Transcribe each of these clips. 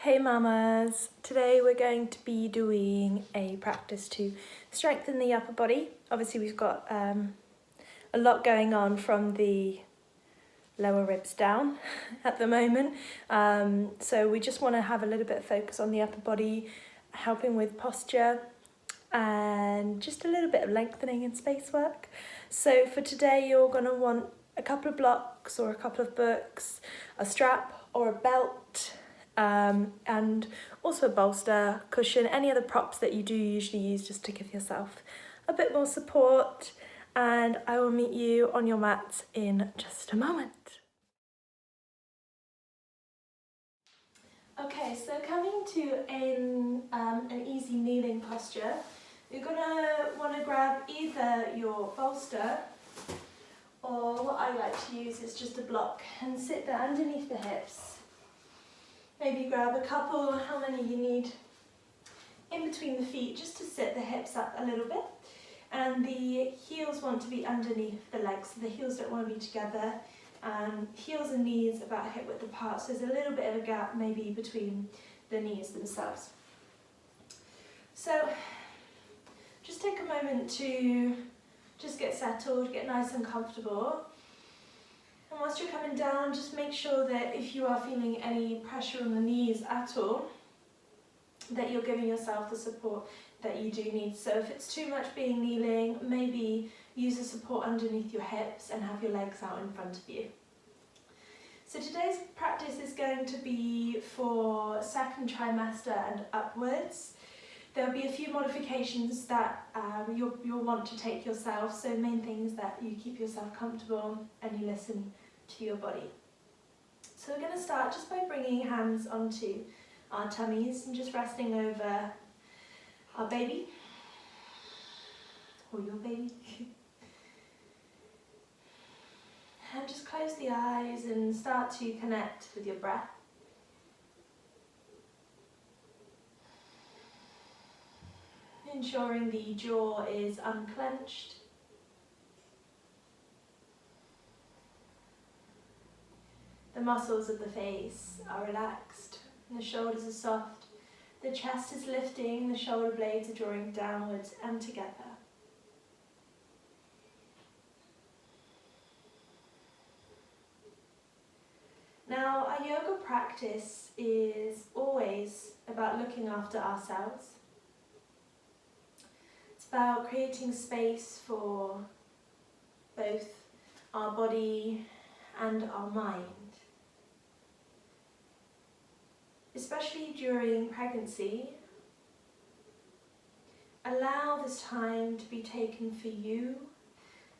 Hey mamas, today we're going to be doing a practice to strengthen the upper body. Obviously we've got a lot going on from the lower ribs down at the moment, so we just want to have a little bit of focus on the upper body, helping with posture and just a little bit of lengthening and space work. So for today you're going to want a couple of blocks or a couple of books, a strap or a belt, and also a bolster, cushion, any other props that you do usually use just to give yourself a bit more support. And I will meet you on your mat in just a moment. Okay, so coming to an easy kneeling posture, you're gonna want to grab either your bolster or what I like to use is just a block and sit there underneath the hips. Maybe grab a couple, how many you need, in between the feet just to sit the hips up a little bit. And the heels want to be underneath the legs, so the heels don't want to be together. Heels and knees about hip width apart, so there's a little bit of a gap maybe between the knees themselves. So just take a moment to just get settled, get nice and comfortable. And whilst you're coming down, just make sure that if you are feeling any pressure on the knees at all, that you're giving yourself the support that you do need. So if it's too much being kneeling, maybe use the support underneath your hips and have your legs out in front of you. So today's practice is going to be for second trimester and upwards. There'll be a few modifications that you'll want to take yourself. So main thing is that you keep yourself comfortable and you listen to your body. So we're going to start just by bringing hands onto our tummies and just resting over our baby, or your baby. And just close the eyes and start to connect with your breath. Ensuring the jaw is unclenched. The muscles of the face are relaxed and the shoulders are soft. The chest is lifting, the shoulder blades are drawing downwards and together. Now, our yoga practice is always about looking after ourselves. It's about creating space for both our body and our mind. Especially during pregnancy, allow this time to be taken for you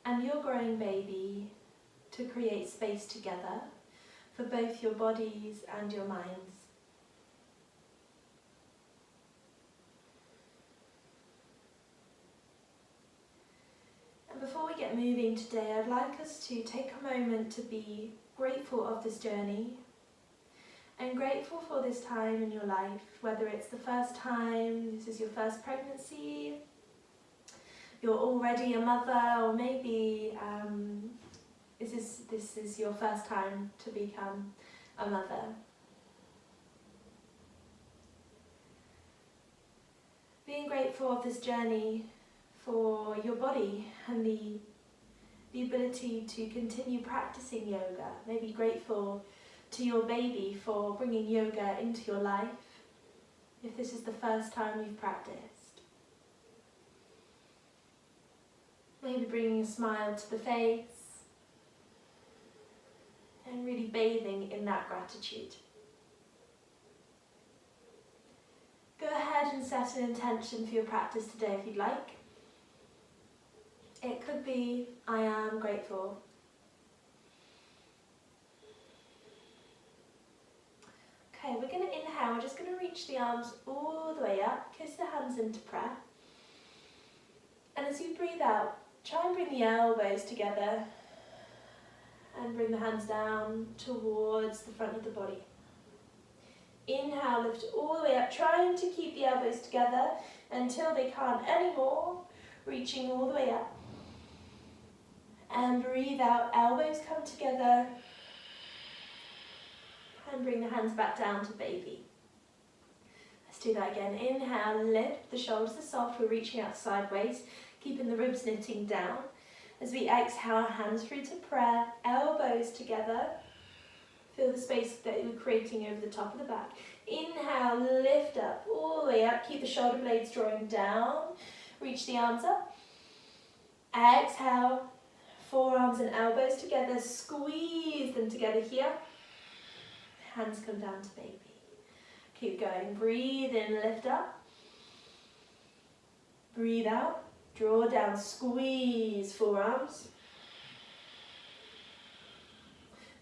and your growing baby to create space together for both your bodies and your minds. And before we get moving today, I'd like us to take a moment to be grateful of this journey and grateful for this time in your life, whether it's the first time, this is your first pregnancy, you're already a mother, or maybe this is your first time to become a mother. Being grateful of this journey for your body and the ability to continue practicing yoga. Maybe grateful to your baby for bringing yoga into your life, if this is the first time you've practiced. Maybe bringing a smile to the face and really bathing in that gratitude. Go ahead and set an intention for your practice today if you'd like. It could be, I am grateful. Okay, we're going to inhale, we're just going to reach the arms all the way up, kiss the hands into prayer. And as you breathe out, try and bring the elbows together and bring the hands down towards the front of the body. Inhale, lift all the way up, trying to keep the elbows together until they can't anymore, reaching all the way up. And breathe out, elbows come together. And bring the hands back down to baby. do that again. Inhale, lift, the shoulders are soft, we're reaching out sideways, keeping the ribs knitting down. As we exhale, hands through to prayer, elbows together. Feel the space that you're creating over the top of the back. Inhale, lift up, all the way up, keep the shoulder blades drawing down, reach the arms up. Exhale, forearms and elbows together, squeeze them together here. Hands come down to baby. Keep going, breathe in, lift up. Breathe out, draw down, squeeze forearms.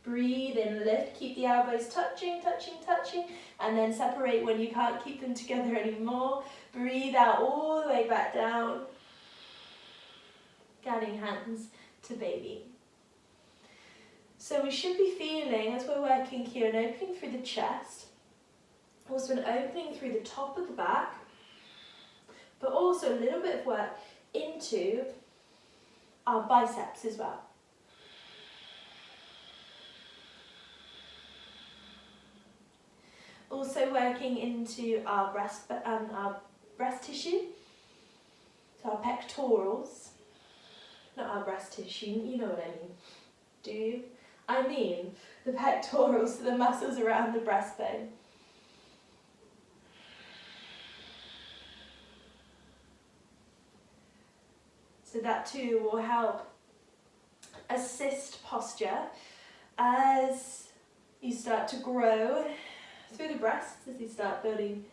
Breathe in, lift, keep the elbows touching, touching, touching, and then separate when you can't keep them together anymore. Breathe out all the way back down. Guiding hands to baby. So we should be feeling, as we're working here, an opening through the chest, also an opening through the top of the back, but also a little bit of work into our biceps as well. Also working into our breast tissue, so our pectorals, not our breast tissue, you know what I mean, do you? I mean the pectorals, so the muscles around the breastbone. So that too will help assist posture as you start to grow through the breasts, as you start building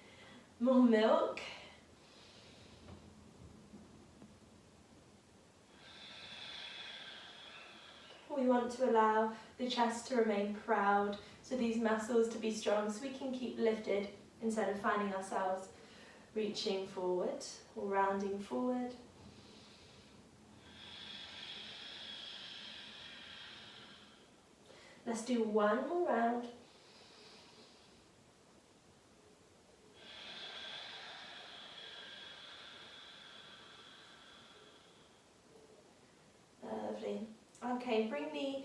more milk. We want to allow the chest to remain proud, so these muscles to be strong, so we can keep lifted instead of finding ourselves reaching forward or rounding forward. Let's do one more round. Lovely. Okay, bring the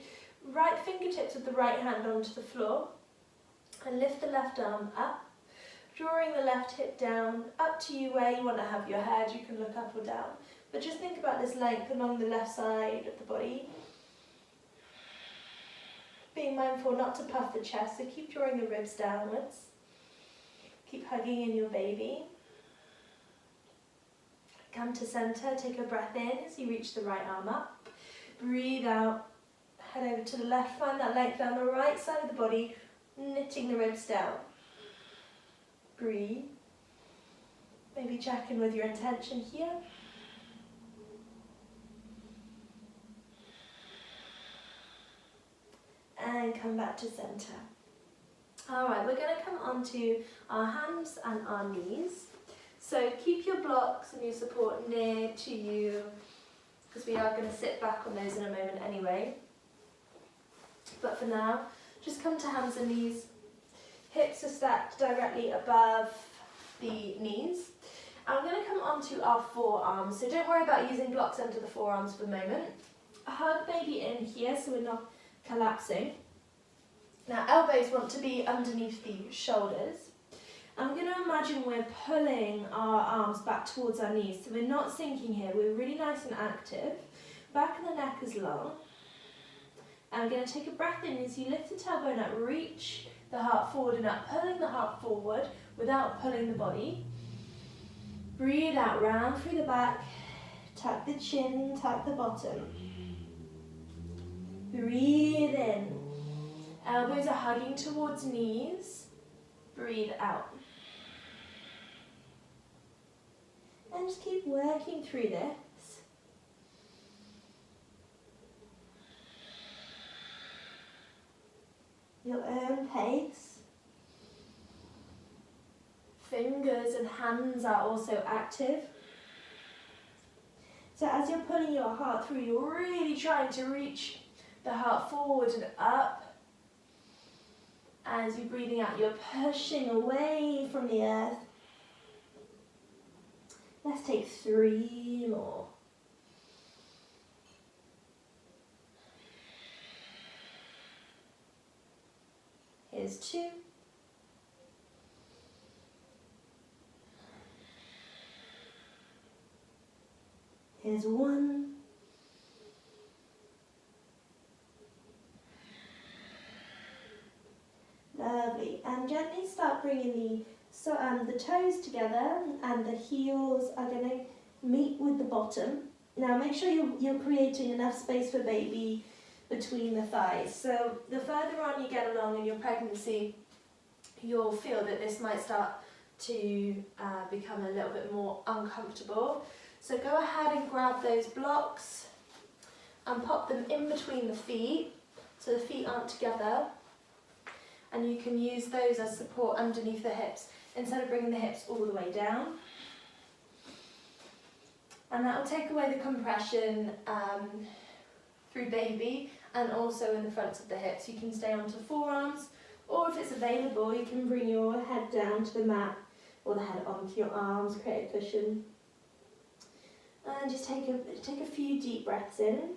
right fingertips of the right hand onto the floor and lift the left arm up, drawing the left hip down. Up to you where you want to have your head, you can look up or down, but just think about this length along the left side of the body. Being mindful not to puff the chest, so keep drawing the ribs downwards. Keep hugging in your baby. Come to center, take a breath in as you reach the right arm up. Breathe out, head over to the left, find that length down the right side of the body, knitting the ribs down. Breathe. Maybe check in with your intention here. And come back to center. Alright, we're going to come onto our hands and our knees. So keep your blocks and your support near to you, because we are going to sit back on those in a moment anyway. But for now, just come to hands and knees. Hips are stacked directly above the knees. And we're going to come onto our forearms. So don't worry about using blocks under the forearms for the moment. Hug baby in here so we're not collapsing. Now elbows want to be underneath the shoulders. I'm going to imagine we're pulling our arms back towards our knees, so we're not sinking here, we're really nice and active. Back of the neck is long. And I'm going to take a breath in as you lift the tailbone up, reach the heart forward and up, pulling the heart forward without pulling the body. Breathe out, round through the back, tuck the chin, tuck the bottom. Breathe in, elbows are hugging towards knees. Breathe out. And just keep working through this. Your own pace. Fingers and hands are also active. So as you're pulling your heart through, you're really trying to reach the heart forward and up. As you're breathing out, you're pushing away from the earth. Let's take 3 more. Here's 2. Here's 1. Lovely. And gently start bringing the toes together, and the heels are going to meet with the bottom. Now make sure you're creating enough space for baby between the thighs. So the further on you get along in your pregnancy, you'll feel that this might start to become a little bit more uncomfortable. So go ahead and grab those blocks and pop them in between the feet so the feet aren't together, and you can use those as support underneath the hips instead of bringing the hips all the way down. And that will take away the compression through baby and also in the fronts of the hips. You can stay onto forearms, or if it's available, you can bring your head down to the mat or the head onto your arms, create a cushion. And just take a few deep breaths in.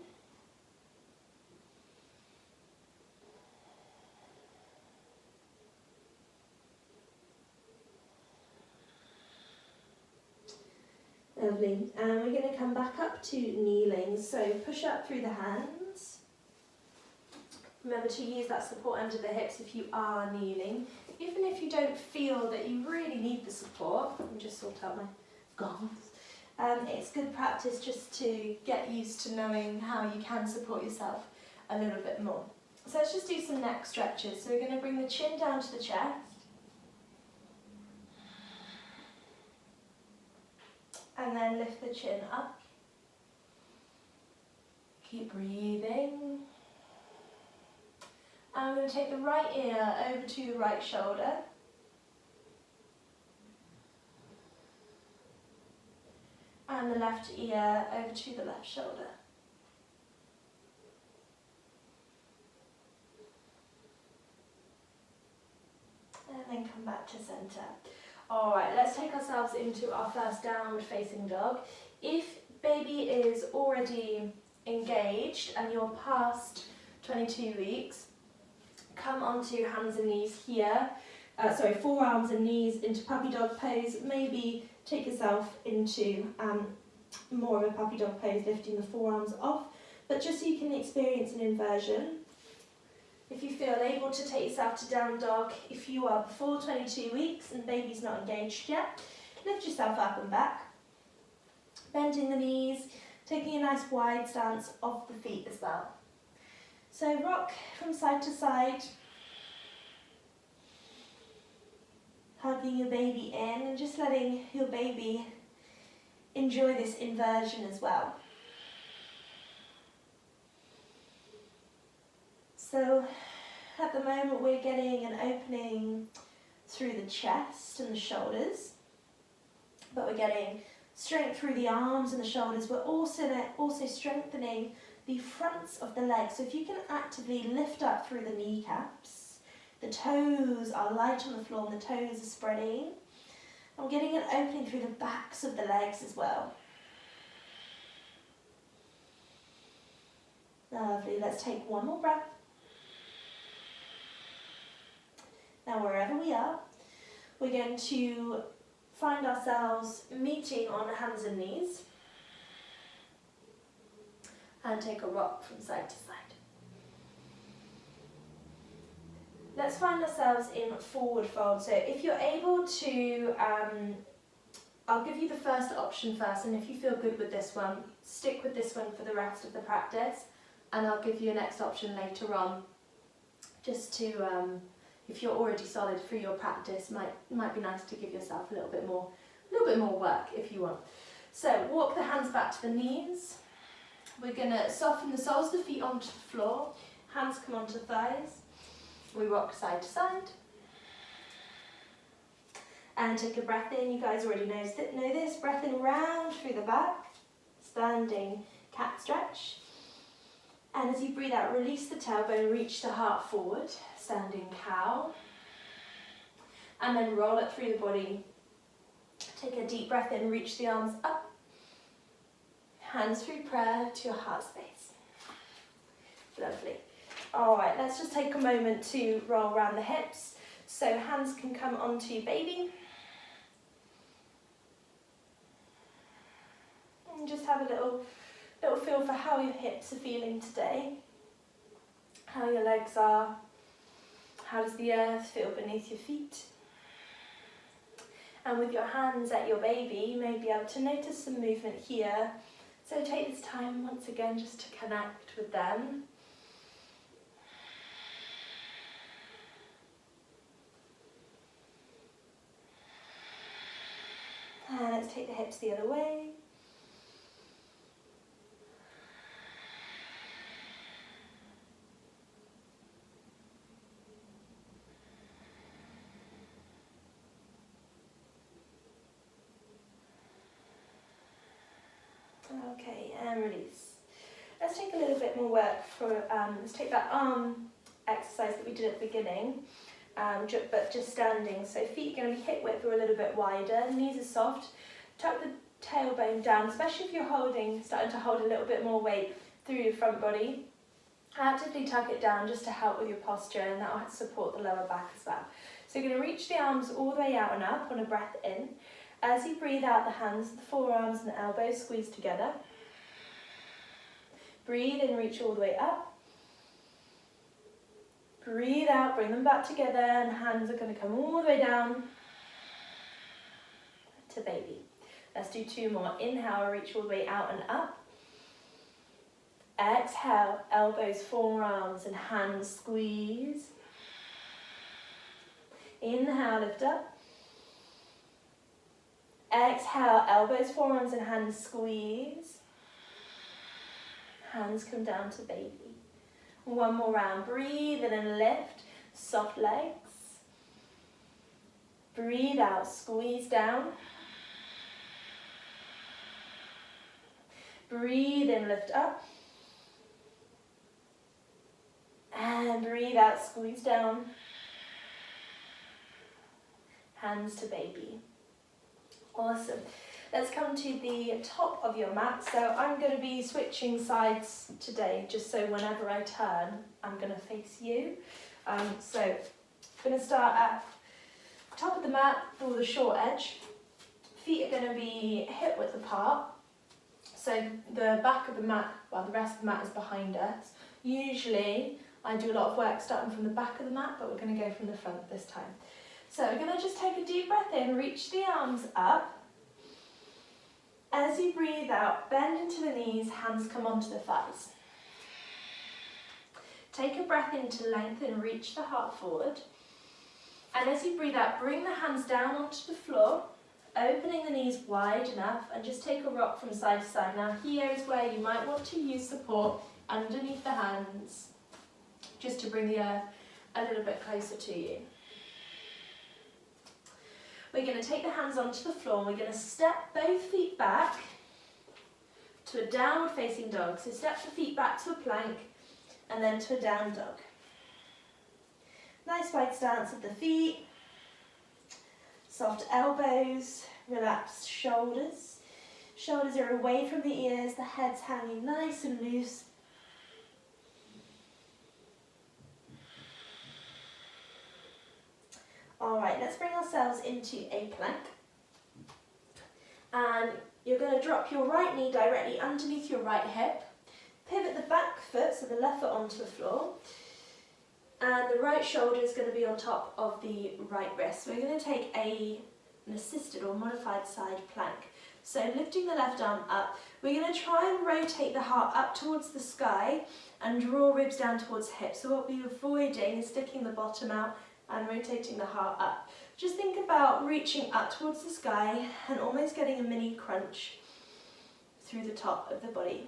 Lovely. And we're going to come back up to kneeling. So push up through the hands. Remember to use that support under the hips if you are kneeling. Even if you don't feel that you really need the support, let me just sort out my gauze. It's good practice just to get used to knowing how you can support yourself a little bit more. So let's just do some neck stretches. So we're going to bring the chin down to the chest. And then lift the chin up. Keep breathing. And I'm going to take the right ear over to the right shoulder. And the left ear over to the left shoulder. And then come back to center. Alright, let's take ourselves into our first downward facing dog. If baby is already engaged and you're past 22 weeks, come onto hands and knees here. Forearms and knees into puppy dog pose. Maybe take yourself into more of a puppy dog pose, lifting the forearms off, but just so you can experience an inversion. If you feel able to take yourself to down dog, if you are before 22 weeks and baby's not engaged yet, lift yourself up and back, bending the knees, taking a nice wide stance off the feet as well. So rock from side to side, hugging your baby in and just letting your baby enjoy this inversion as well. So at the moment we're getting an opening through the chest and the shoulders, but we're getting strength through the arms and the shoulders. We're also strengthening the fronts of the legs. So if you can actively lift up through the kneecaps, the toes are light on the floor and the toes are spreading. I'm getting an opening through the backs of the legs as well. Lovely, let's take one more breath. Now wherever we are, we're going to find ourselves meeting on hands and knees and take a rock from side to side. Let's find ourselves in forward fold. So if you're able to, I'll give you the first option first, and if you feel good with this one, stick with this one for the rest of the practice, and I'll give you a next option later on, just to, if you're already solid through your practice, might be nice to give yourself a little bit more work if you want. So walk the hands back to the knees. We're going to soften the soles of the feet onto the floor, hands come onto thighs. We rock side to side. And take a breath in. You guys already know this. Breath in round through the back. Standing cat stretch. And as you breathe out, release the tailbone, reach the heart forward. Standing cow. And then roll it through the body. Take a deep breath in, reach the arms up. Hands through prayer to your heart space. Lovely. Alright, let's just take a moment to roll around the hips. So hands can come onto baby. And just have a little feel for how your hips are feeling today, how your legs are, how does the earth feel beneath your feet. And with your hands at your baby, you may be able to notice some movement here. So take this time once again just to connect with them. And let's take the hips the other way. Okay, and release. Let's take a little bit more work for, let's take that arm exercise that we did at the beginning, but just standing. So feet are going to be hip width or a little bit wider, knees are soft. Tuck the tailbone down, especially if you're starting to hold a little bit more weight through your front body. Actively tuck it down just to help with your posture, and that will support the lower back as well. So you're going to reach the arms all the way out and up on a breath in. As you breathe out, the hands, the forearms and the elbows squeeze together. Breathe in, reach all the way up. Breathe out, bring them back together, and hands are going to come all the way down to baby. Let's do 2 more. Inhale, reach all the way out and up. Exhale, elbows, forearms and hands squeeze. Inhale, lift up. Exhale, elbows, forearms and hands squeeze. Hands come down to baby. 1 more round. Breathe in and lift. Soft legs. Breathe out, squeeze down. Breathe in, lift up. And breathe out, squeeze down. Hands to baby. Awesome. Let's come to the top of your mat. So I'm going to be switching sides today, just so whenever I turn, I'm going to face you. So I'm going to start at top of the mat for the short edge. Feet are going to be hip width apart. So the back of the mat, well, the rest of the mat is behind us. Usually I do a lot of work starting from the back of the mat, but we're going to go from the front this time. So we're going to just take a deep breath in, reach the arms up. As you breathe out, bend into the knees, hands come onto the thighs. Take a breath in to lengthen, reach the heart forward. And as you breathe out, bring the hands down onto the floor, opening the knees wide enough, and just take a rock from side to side. Now here is where you might want to use support underneath the hands, just to bring the earth a little bit closer to you. We're going to take the hands onto the floor and we're going to step both feet back to a downward facing dog. So step the feet back to a plank and then to a down dog. Nice wide stance of the feet, soft elbows, relaxed shoulders. Shoulders are away from the ears, the head's hanging nice and loose. Alright, let's bring ourselves into a plank. And you're going to drop your right knee directly underneath your right hip. Pivot the back foot, so the left foot onto the floor. And the right shoulder is going to be on top of the right wrist. So we're going to take an assisted or modified side plank. So lifting the left arm up, we're going to try and rotate the heart up towards the sky and draw ribs down towards hips. So what we're avoiding is sticking the bottom out and rotating the heart up. Just think about reaching up towards the sky and almost getting a mini crunch through the top of the body.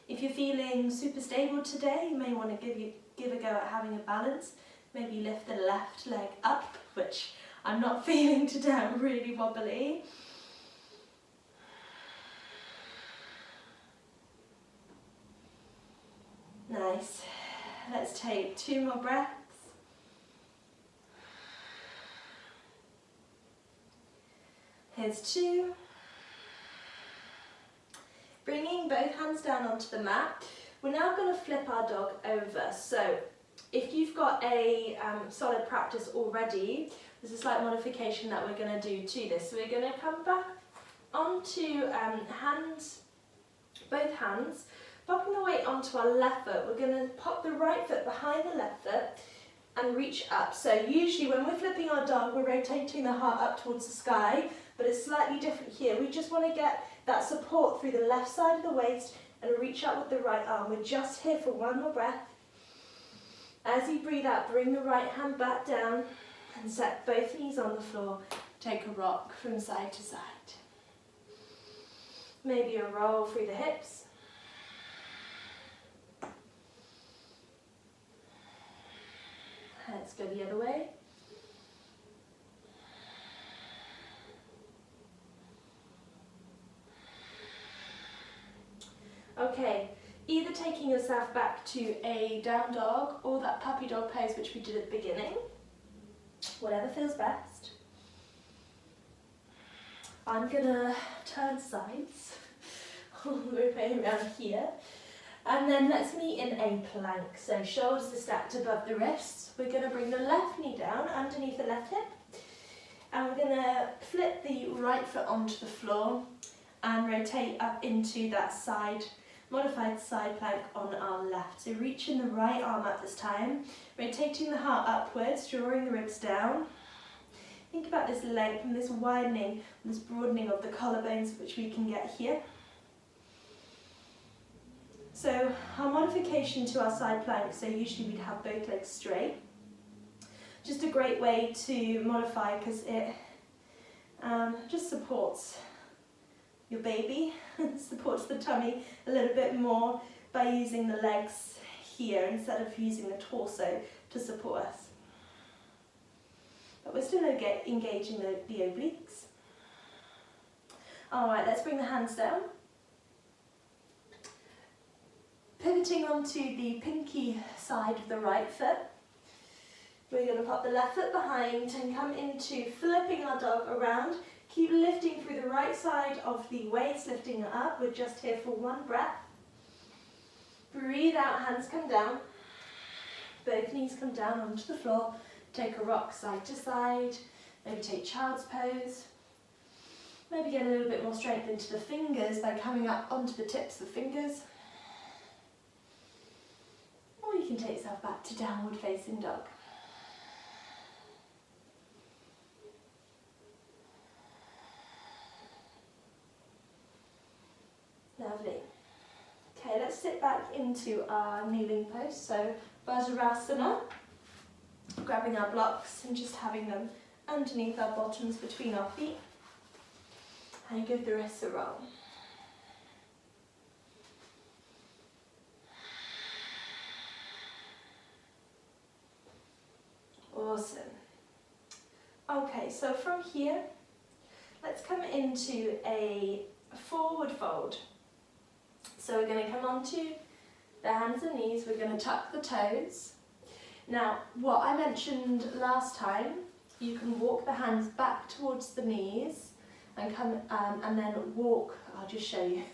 If you're feeling super stable today, you may want to give a go at having a balance. Maybe lift the left leg up, which I'm not feeling today, I'm really wobbly. Nice. Let's take 2 more breaths. Here's 2. Bringing both hands down onto the mat. We're now going to flip our dog over. So if you've got a solid practice already, there's a slight modification that we're going to do to this. So we're going to come back onto hands, both hands, popping the weight onto our left foot. We're going to pop the right foot behind the left foot and reach up. So usually when we're flipping our dog, we're rotating the heart up towards the sky, but it's slightly different here. We just want to get that support through the left side of the waist and reach up with the right arm. We're just here for one more breath. As you breathe out, bring the right hand back down and set both knees on the floor. Take a rock from side to side. Maybe a roll through the hips. Let's go the other way. Okay, either taking yourself back to a down dog or that puppy dog pose which we did at the beginning, whatever feels best. I'm gonna turn sides all the way around here, and then let's meet in a plank. So shoulders are stacked above the wrists. We're gonna bring the left knee down underneath the left hip, and we're gonna flip the right foot onto the floor and rotate up into that side, modified side plank on our left. So reaching the right arm up this time, rotating the heart upwards, drawing the ribs down. Think about this length and this widening, and this broadening of the collarbones which we can get here. So our modification to our side plank, so usually we'd have both legs straight. Just a great way to modify because it just supports your baby, supports the tummy a little bit more by using the legs here instead of using the torso to support us. But we're still engaging the obliques. Alright, let's bring the hands down. Pivoting onto the pinky side of the right foot. We're going to pop the left foot behind and come into flipping our dog around. Keep lifting through the right side of the waist, lifting it up. We're just here for one breath. Breathe out, hands come down. Both knees come down onto the floor. Take a rock side to side. Maybe take child's pose. Maybe get a little bit more strength into the fingers by coming up onto the tips of the fingers. Or you can take yourself back to downward facing dog. Lovely. Okay, let's sit back into our kneeling pose. So Vajrasana, grabbing our blocks and just having them underneath our bottoms between our feet. And give the wrists a roll. Awesome. Okay, so from here, let's come into a forward fold. So we're going to come onto the hands and knees, we're going to tuck the toes. Now, what I mentioned last time, you can walk the hands back towards the knees and come and then walk, I'll just show you,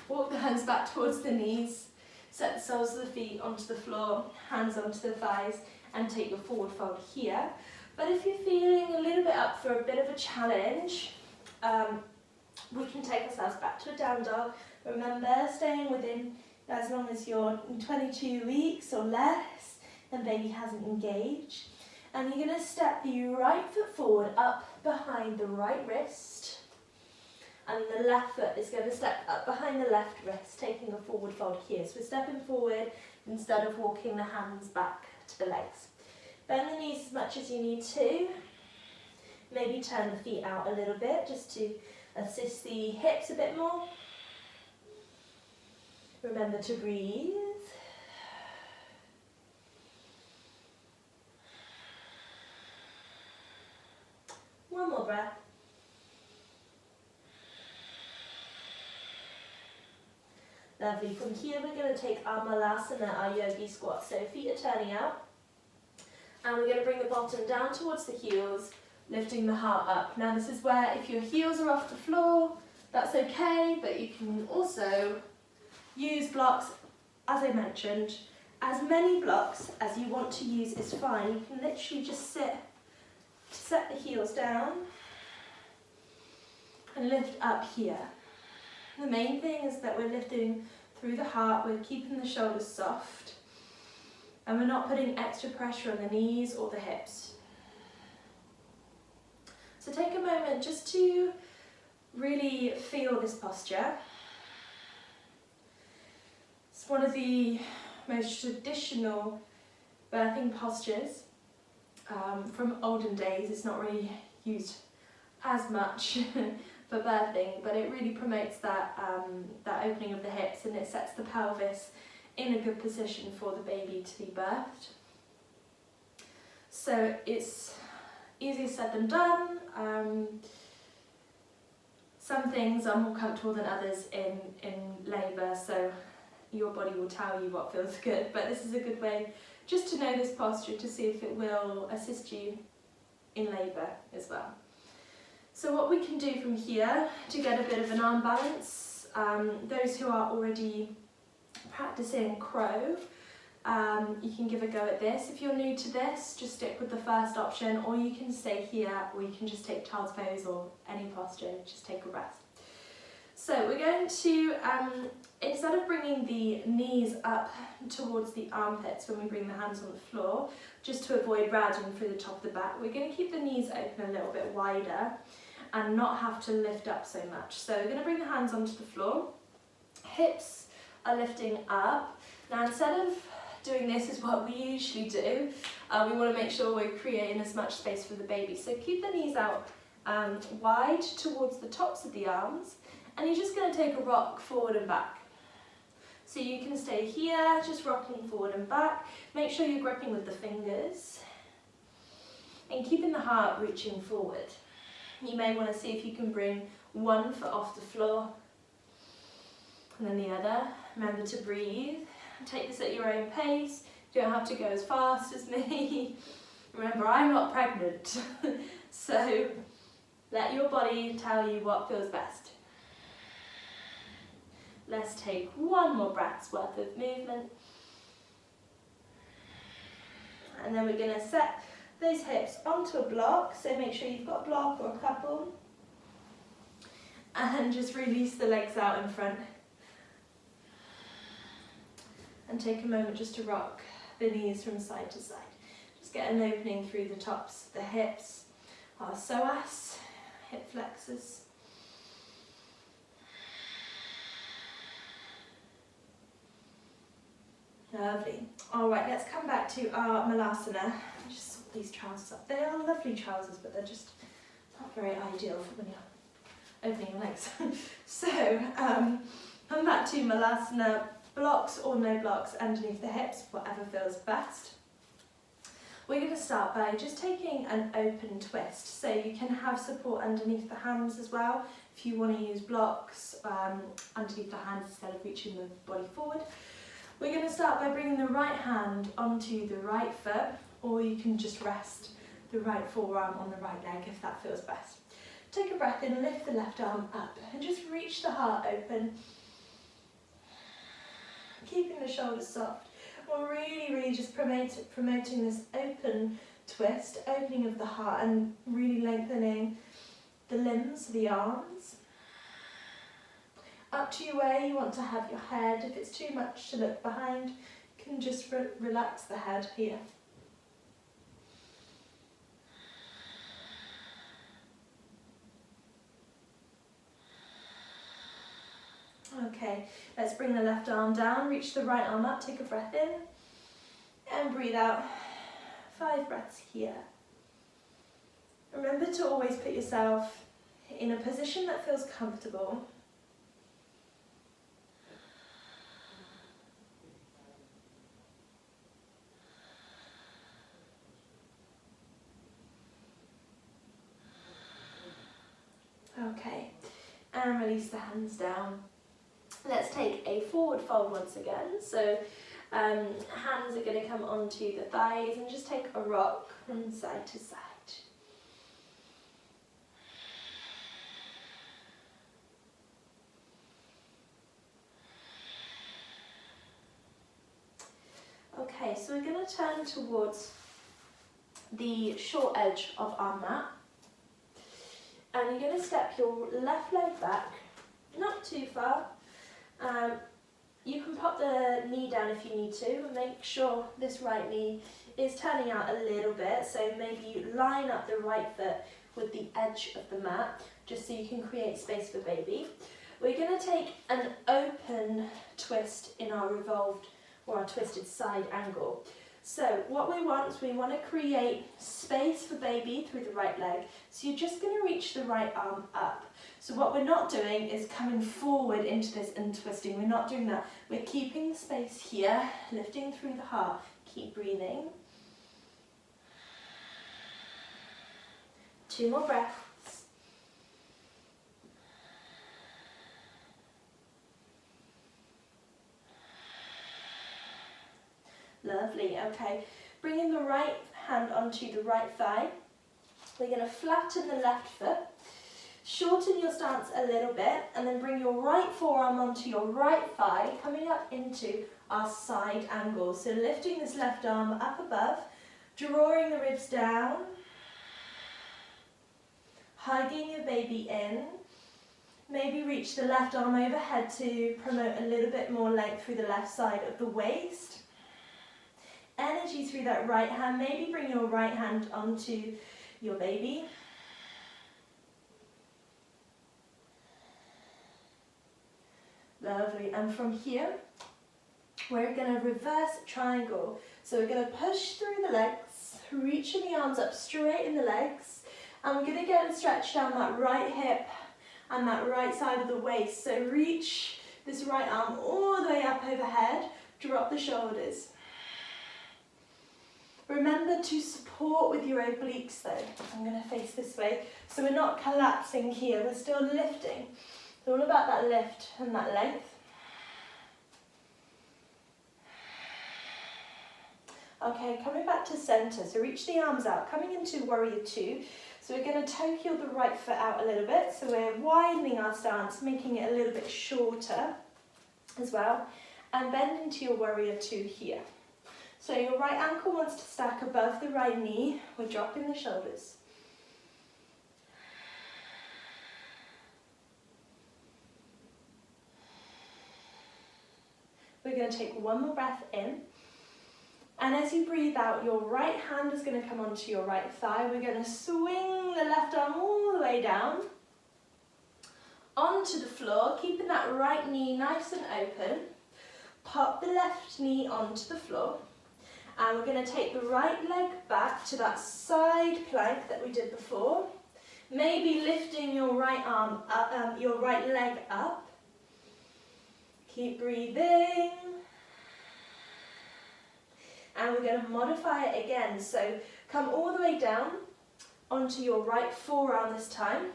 walk the hands back towards the knees, set the soles of the feet onto the floor, hands onto the thighs, and take your forward fold here. But if you're feeling a little bit up for a bit of a challenge, we can take ourselves back to a down dog. Remember, staying within, as long as you're 22 weeks or less, and baby hasn't engaged. And you're going to step the right foot forward up behind the right wrist, and the left foot is going to step up behind the left wrist, taking a forward fold here. So we're stepping forward instead of walking the hands back to the legs. Bend the knees as much as you need to. Maybe turn the feet out a little bit just to assist the hips a bit more. Remember to breathe. One more breath. Lovely. From here we're going to take our Malasana, our yogi squat. So feet are turning out. And we're going to bring the bottom down towards the heels, lifting the heart up. Now this is where if your heels are off the floor, that's okay, but you can also use blocks, as I mentioned. As many blocks as you want to use is fine. You can literally just sit, set the heels down, and lift up here. The main thing is that we're lifting through the heart, we're keeping the shoulders soft, and we're not putting extra pressure on the knees or the hips. So take a moment just to really feel this posture. It's one of the most traditional birthing postures from olden days. It's not really used as much for birthing, but it really promotes that opening of the hips, and it sets the pelvis in a good position for the baby to be birthed. So it's easier said than done. Some things are more comfortable than others in labour, so your body will tell you what feels good, but this is a good way just to know this posture to see if it will assist you in labour as well. So what we can do from here to get a bit of an arm balance, those who are already practicing crow, you can give a go at this. If you're new to this, just stick with the first option, or you can stay here, or you can just take child's pose or any posture, just take a rest. So we're going to, instead of bringing the knees up towards the armpits when we bring the hands on the floor, just to avoid routing through the top of the back, we're going to keep the knees open a little bit wider and not have to lift up so much. So we're going to bring the hands onto the floor, hips are lifting up. Now instead of doing this is what we usually do, we want to make sure we're creating as much space for the baby. So keep the knees out wide towards the tops of the arms, and you're just going to take a rock forward and back. So you can stay here, just rocking forward and back. Make sure you're gripping with the fingers and keeping the heart reaching forward. You may want to see if you can bring one foot off the floor and then the other. Remember to breathe. Take this at your own pace. You don't have to go as fast as me. Remember, I'm not pregnant, so let your body tell you what feels best. Let's take one more breath's worth of movement. And then we're going to set those hips onto a block, so make sure you've got a block or a couple. And just release the legs out in front. And take a moment just to rock the knees from side to side. Just get an opening through the tops of the hips, our psoas, hip flexors. Lovely. All right, let's come back to our malasana. Just sort these trousers up. They are lovely trousers, but they're just not very ideal for when you're opening your legs. So, come back to malasana. Blocks or no blocks underneath the hips, whatever feels best. We're going to start by just taking an open twist, so you can have support underneath the hands as well if you want to use blocks underneath the hands instead of reaching the body forward. We're going to start by bringing the right hand onto the right foot, or you can just rest the right forearm on the right leg if that feels best. Take a breath in, lift the left arm up and just reach the heart open. Keeping the shoulders soft. We're really just promoting this open twist, opening of the heart and really lengthening the limbs, the arms. Up to you where you want to have your head. If it's too much to look behind, you can just relax the head here. Okay, let's bring the left arm down, reach the right arm up, take a breath in and breathe out. 5 breaths here. Remember to always put yourself in a position that feels comfortable. Okay, and release the hands down. Let's take a forward fold once again. So hands are going to come onto the thighs and just take a rock from side to side. Okay, so we're going to turn towards the short edge of our mat. And you're going to step your left leg back, not too far. You can pop the knee down if you need to, and make sure this right knee is turning out a little bit. So maybe you line up the right foot with the edge of the mat, just so you can create space for baby. We're going to take an open twist in our revolved or our twisted side angle. So what we want is we want to create space for baby through the right leg. So you're just going to reach the right arm up. So what we're not doing is coming forward into this and twisting. We're not doing that. We're keeping the space here, lifting through the heart. Keep breathing. 2 more breaths. Lovely, okay. Bringing the right hand onto the right thigh. We're going to flatten the left foot. Shorten your stance a little bit, and then bring your right forearm onto your right thigh, coming up into our side angle. So lifting this left arm up above, drawing the ribs down, hugging your baby in. Maybe reach the left arm overhead to promote a little bit more length through the left side of the waist. Energy through that right hand. Maybe bring your right hand onto your baby. Lovely. And from here, we're going to reverse triangle. So we're going to push through the legs, reaching the arms up straight in the legs. And we're going to get and stretch down that right hip and that right side of the waist. So reach this right arm all the way up overhead. Drop the shoulders. Remember to support with your obliques though. I'm going to face this way. So we're not collapsing here, we're still lifting. It's all about that lift and that length. Okay, coming back to center. So reach the arms out, coming into warrior 2. So we're going to toe heel the right foot out a little bit. So we're widening our stance, making it a little bit shorter as well. And bend into your warrior 2 here. So your right ankle wants to stack above the right knee. We're dropping the shoulders. We're going to take one more breath in. And as you breathe out, your right hand is going to come onto your right thigh. We're going to swing the left arm all the way down onto the floor, keeping that right knee nice and open. Pop the left knee onto the floor. And we're going to take the right leg back to that side plank that we did before. Maybe lifting your right arm up, your right leg up. Keep breathing. And we're going to modify it again. So come all the way down onto your right forearm this time.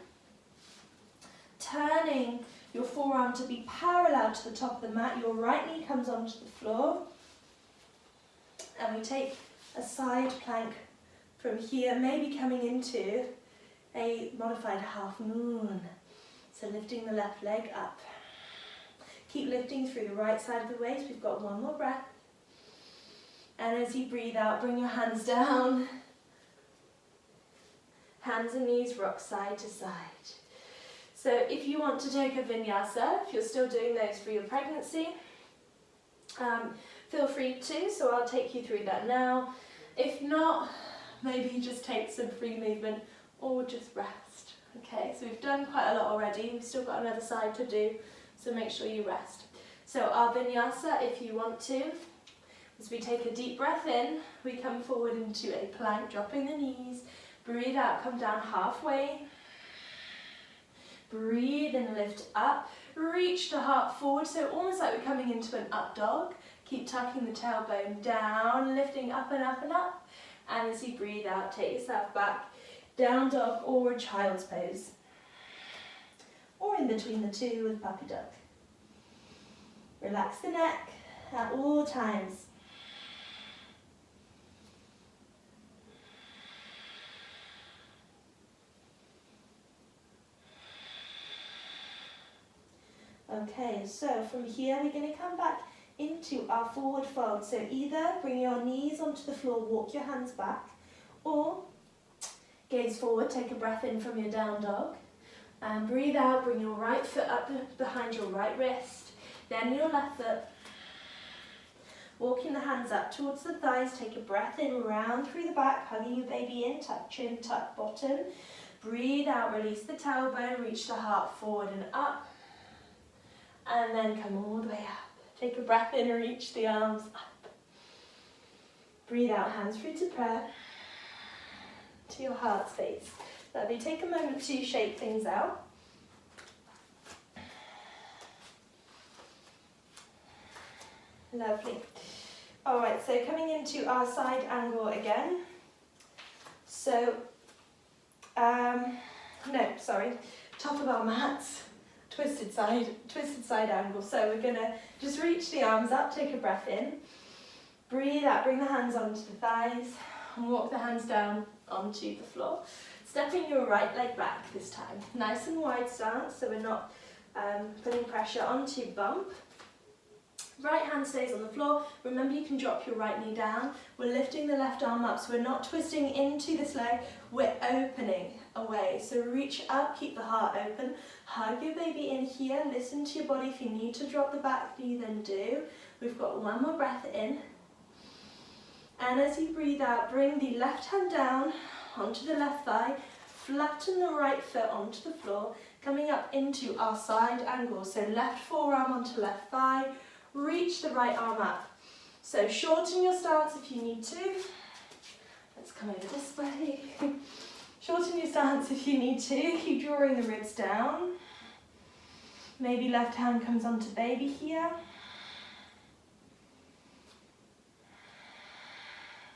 Turning your forearm to be parallel to the top of the mat. Your right knee comes onto the floor. And we take a side plank from here, maybe coming into a modified half moon. So lifting the left leg up. Keep lifting through the right side of the waist. We've got one more breath. And as you breathe out, bring your hands down. Hands and knees rock side to side. So if you want to take a vinyasa, if you're still doing those for your pregnancy, feel free to, so I'll take you through that now. If not, maybe just take some free movement or just rest. Okay, so we've done quite a lot already. We've still got another side to do, so make sure you rest. So our vinyasa, if you want to, as we take a deep breath in, we come forward into a plank, dropping the knees. Breathe out, come down halfway. Breathe and lift up. Reach the heart forward, so almost like we're coming into an up dog. Keep tucking the tailbone down, lifting up and up and up. And as you breathe out, take yourself back. Down dog or child's pose. Or in between the two with puppy dog. Relax the neck at all times. Okay, so from here we're going to come back into our forward fold. So either bring your knees onto the floor, walk your hands back, or gaze forward, take a breath in from your down dog. And breathe out, bring your right foot up behind your right wrist, then your left foot. Walking the hands up towards the thighs, take a breath in, round through the back, hugging your baby in, tuck chin, tuck bottom. Breathe out, release the tailbone, reach the heart forward and up. And then come all the way up. Take a breath in and reach the arms up. Breathe out, hands through to prayer, to your heart space. Lovely, take a moment to shake things out. Lovely. All right, so coming into our side angle again. So, top of our mats, twisted side angle. So we're gonna just reach the arms up, take a breath in. Breathe out, bring the hands onto the thighs and walk the hands down onto the floor. Stepping your right leg back this time. Nice and wide stance, so we're not putting pressure onto bump. Right hand stays on the floor. Remember, you can drop your right knee down. We're lifting the left arm up, so we're not twisting into this leg, we're opening away. So reach up, keep the heart open. Hug your baby in here, listen to your body. If you need to drop the back knee, then do. We've got one more breath in. And as you breathe out, bring the left hand down onto the left thigh, flatten the right foot onto the floor, coming up into our side angle. So left forearm onto left thigh, reach the right arm up. So shorten your stance if you need to. Let's come over this way. Shorten your stance if you need to. Keep drawing the ribs down. Maybe left hand comes onto baby here.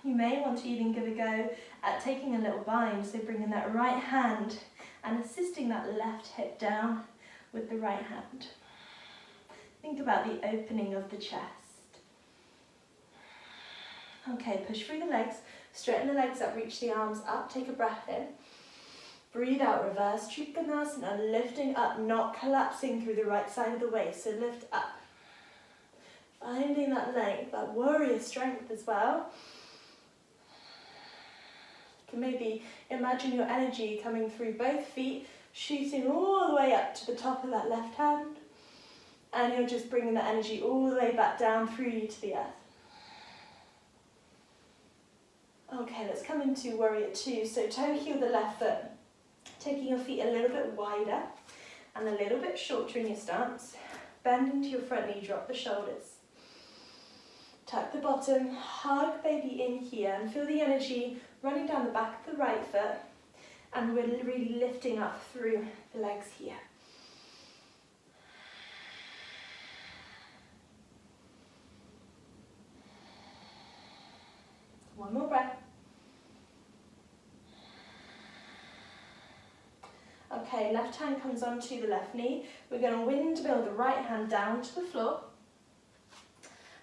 You may want to even give a go at taking a little bind, so bringing that right hand and assisting that left hip down with the right hand. Think about the opening of the chest. Okay, push through the legs, straighten the legs up, reach the arms up, take a breath in. Breathe out, reverse Trikonasana, lifting up, not collapsing through the right side of the waist, so lift up. Finding that length, that warrior strength as well. You can maybe imagine your energy coming through both feet, shooting all the way up to the top of that left hand. And you're just bringing that energy all the way back down through you to the earth. Okay, let's come into warrior two. So toe heel the left foot, taking your feet a little bit wider and a little bit shorter in your stance. Bend into your front knee, drop the shoulders. Tuck the bottom, hug baby in here and feel the energy running down the back of the right foot, and we're really lifting up through the legs here. One more breath. Okay, left hand comes onto the left knee. We're going to windmill the right hand down to the floor.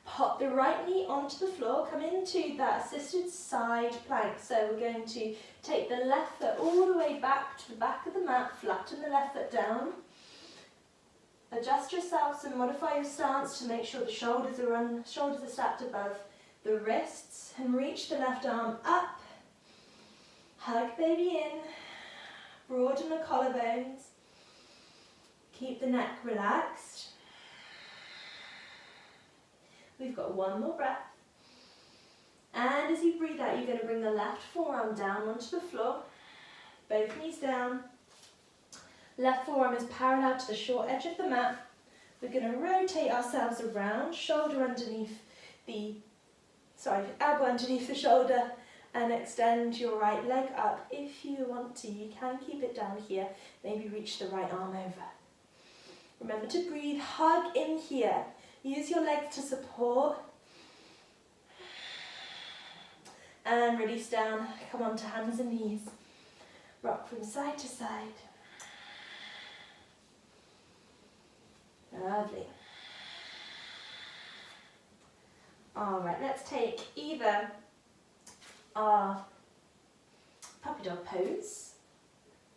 Pop the right knee onto the floor, come into that assisted side plank. So we're going to take the left foot all the way back to the back of the mat, flatten the left foot down. Adjust yourselves and modify your stance to make sure the shoulders are stacked above the wrists, and reach the left arm up. Hug baby in, broaden the collarbones, keep the neck relaxed. We've got one more breath. And as you breathe out, you're going to bring the left forearm down onto the floor. Both knees down. Left forearm is parallel to the short edge of the mat. We're going to rotate ourselves around, elbow underneath the shoulder, and extend your right leg up. If you want to, you can keep it down here. Maybe reach the right arm over. Remember to breathe, hug in here. Use your legs to support. And release down, come on to hands and knees. Rock from side to side. Lovely. All right, let's take either our puppy dog pose,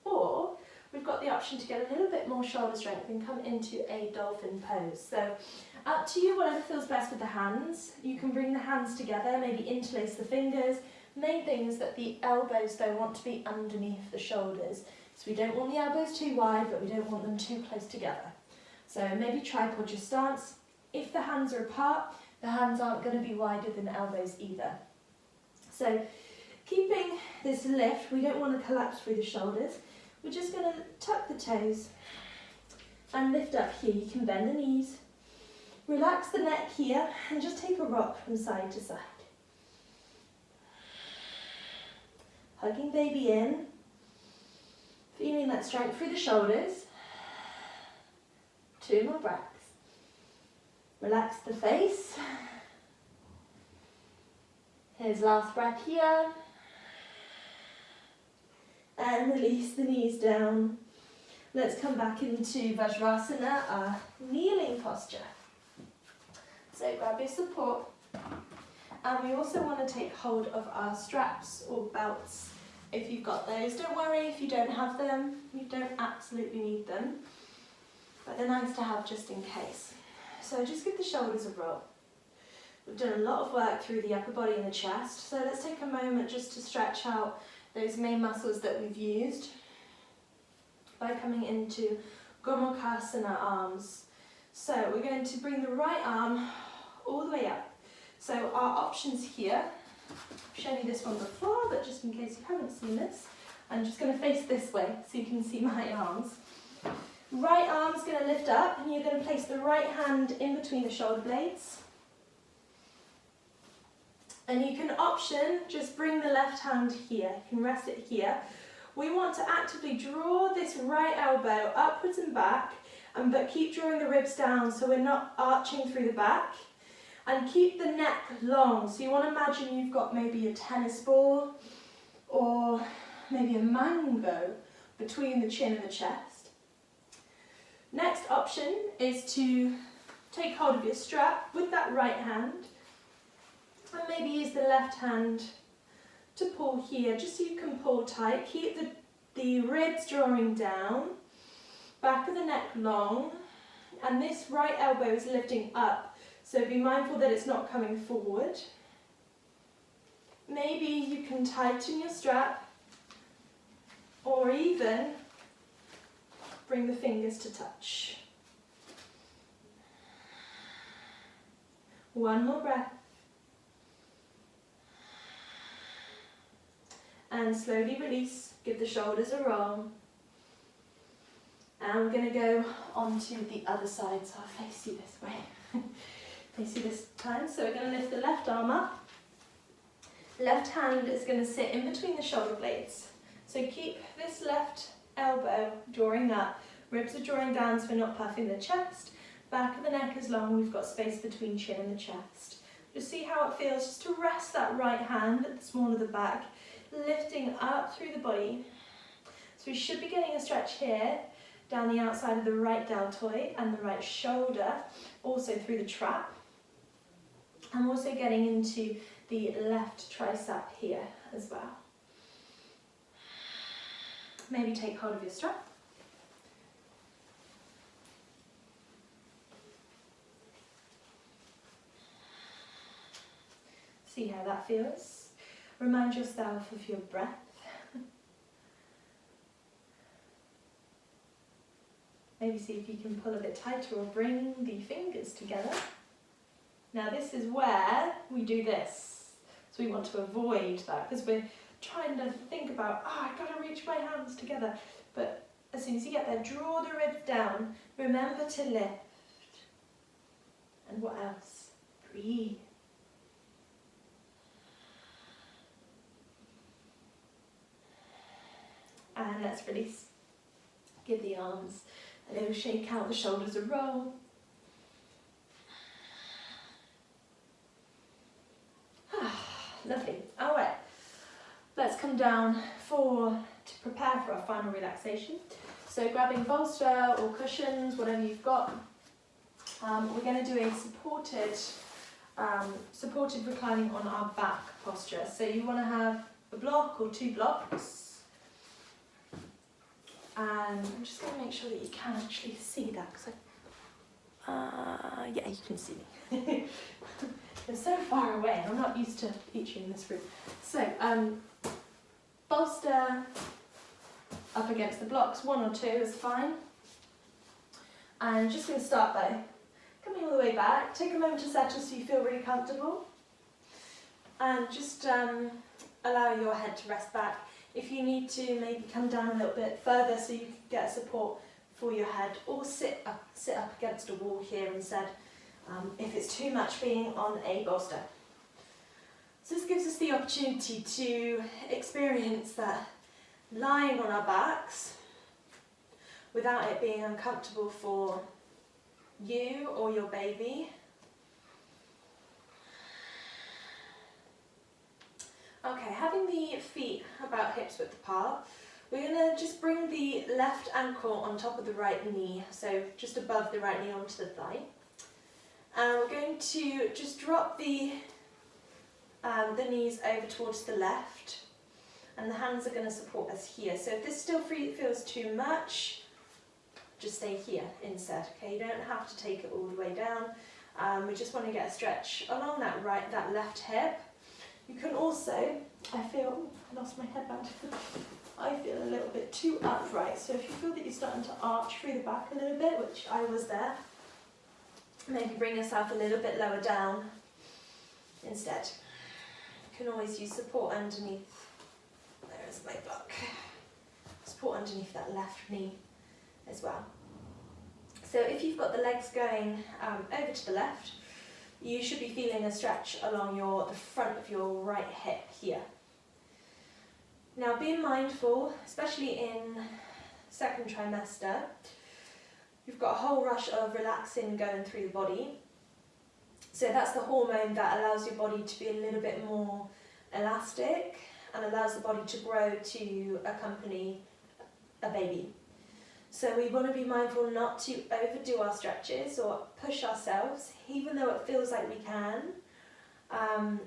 or we've got the option to get a little bit more shoulder strength and come into a dolphin pose. So up to you, whatever feels best with the hands. You can bring the hands together, maybe interlace the fingers. Main thing is that the elbows though want to be underneath the shoulders. So we don't want the elbows too wide, but we don't want them too close together. So maybe tripod your stance. If the hands are apart, the hands aren't going to be wider than the elbows either. So keeping this lift, we don't want to collapse through the shoulders. We're just going to tuck the toes and lift up here. You can bend the knees, relax the neck here, and just take a rock from side to side. Hugging baby in, feeling that strength through the shoulders. 2 more breaths. Relax the face. Here's last breath here. And release the knees down. Let's come back into Vajrasana, our kneeling posture. So grab your support. And we also want to take hold of our straps or belts if you've got those. Don't worry if you don't have them. You don't absolutely need them. But they're nice to have just in case. So just give the shoulders a roll. We've done a lot of work through the upper body and the chest. So let's take a moment just to stretch out those main muscles that we've used by coming into Gomukhasana arms. So we're going to bring the right arm all the way up. So our options here, I've shown you this one before, but just in case you haven't seen this, I'm just going to face this way so you can see my arms. Right arm's going to lift up, and you're going to place the right hand in between the shoulder blades. And you can option, just bring the left hand here. You can rest it here. We want to actively draw this right elbow upwards and back, but keep drawing the ribs down so we're not arching through the back. And keep the neck long. So you want to imagine you've got maybe a tennis ball or maybe a mango between the chin and the chest. Next option is to take hold of your strap with that right hand and maybe use the left hand to pull here, just so you can pull tight. Keep the ribs drawing down, back of the neck long, and this right elbow is lifting up. So be mindful that it's not coming forward. Maybe you can tighten your strap or even bring the fingers to touch. 1 more breath. And slowly release, give the shoulders a roll. And we're going to go on to the other side, so I'll face you this way. Face you this time, so we're going to lift the left arm up. Left hand is going to sit in between the shoulder blades. So keep this left elbow drawing up. Ribs are drawing down so we're not puffing the chest. Back of the neck is long, we've got space between chin and the chest. Just see how it feels just to rest that right hand at the small of the back, lifting up through the body. So we should be getting a stretch here, down the outside of the right deltoid and the right shoulder, also through the trap. I'm also getting into the left tricep here as well. Maybe take hold of your strap. See how that feels. Remind yourself of your breath. Maybe see if you can pull a bit tighter or bring the fingers together. Now this is where we do this. So we want to avoid that because we're trying to think about, I've got to reach my hands together. But as soon as you get there, draw the ribs down. Remember to lift. And what else? Breathe. And let's release. Give the arms a little shake out, the shoulders a roll. Lovely. All right, let's come down to prepare for our final relaxation. So grabbing bolster or cushions, whatever you've got. We're going to do a supported reclining on our back posture. So you want to have a block or 2 blocks. And I'm just going to make sure that you can actually see that, because yeah, you can see me. They're so far away, I'm not used to teaching in this room. So, bolster, a yourself against the blocks, 1 or 2 is fine. And I'm just going to start by coming all the way back. Take a moment to settle so you feel really comfortable. And just allow your head to rest back. If you need to, maybe come down a little bit further so you can get support for your head, or sit up against a wall here instead, if it's too much being on a bolster. So this gives us the opportunity to experience that lying on our backs without it being uncomfortable for you or your baby. Okay, having the feet about hips width apart, we're going to just bring the left ankle on top of the right knee, so just above the right knee onto the thigh. And we're going to just drop the knees over towards the left, and the hands are going to support us here. So if this still feels too much, just stay here instead. Okay, you don't have to take it all the way down. We just want to get a stretch along that left hip. You can also, I lost my headband. I feel a little bit too upright, so if you feel that you're starting to arch through the back a little bit, which I was there, maybe bring yourself a little bit lower down instead. You can always use support underneath, there's my book, support underneath that left knee as well. So if you've got the legs going over to the left, you should be feeling a stretch along the front of your right hip here. Now be mindful, especially in second trimester, you've got a whole rush of relaxin going through the body. So that's the hormone that allows your body to be a little bit more elastic and allows the body to grow to accompany a baby. So we want to be mindful not to overdo our stretches or push ourselves, even though it feels like we can.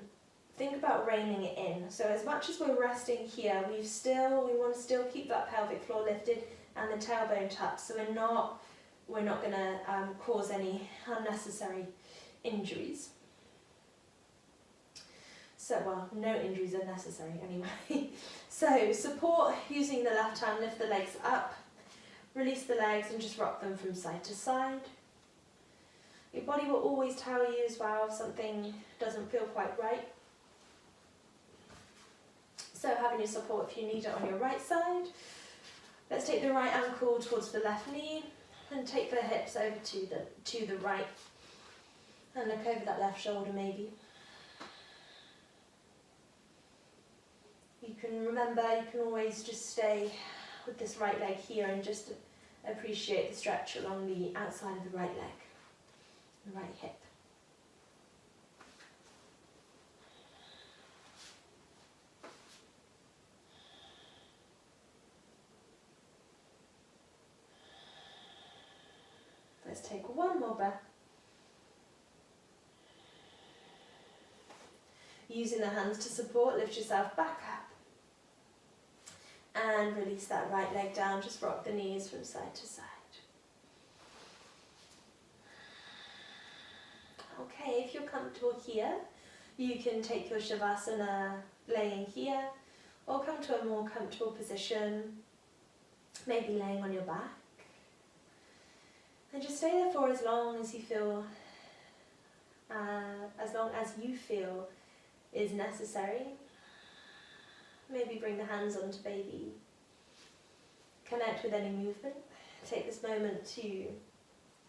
Think about reining it in. So as much as we're resting here, we want to still keep that pelvic floor lifted and the tailbone tucked. So we're not going to cause any unnecessary injuries. So, well, no injuries are necessary anyway. So support using the left hand, lift the legs up, release the legs and just rock them from side to side. Your body will always tell you as well if something doesn't feel quite right. So having your support if you need it on your right side. Let's take the right ankle towards the left knee and take the hips over to the right. And look over that left shoulder maybe. You can always just stay with this right leg here and just appreciate the stretch along the outside of the right leg, the right hip. Let's take one more breath. Using the hands to support, lift yourself back up. And release that right leg down, just rock the knees from side to side. Okay, if you're comfortable here, you can take your Shavasana laying here, or come to a more comfortable position, maybe laying on your back. And just stay there for as long as you feel, is necessary. Maybe bring the hands onto baby. Connect with any movement. Take this moment to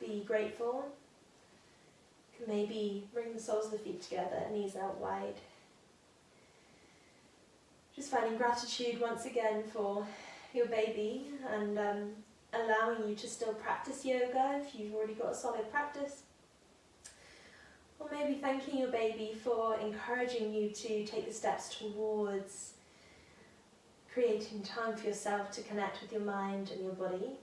be grateful. Maybe bring the soles of the feet together, knees out wide. Just finding gratitude once again for your baby and allowing you to still practice yoga if you've already got a solid practice. Or maybe thanking your baby for encouraging you to take the steps towards creating time for yourself to connect with your mind and your body.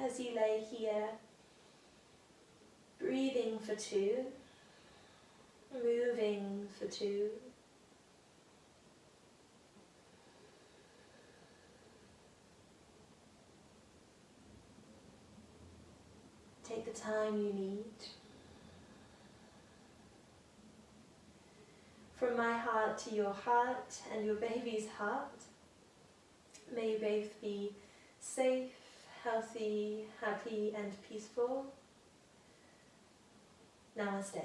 As you lay here, breathing for 2, moving for 2. Take the time you need. From my heart to your heart and your baby's heart, may you both be safe, healthy, happy and peaceful. Namaste.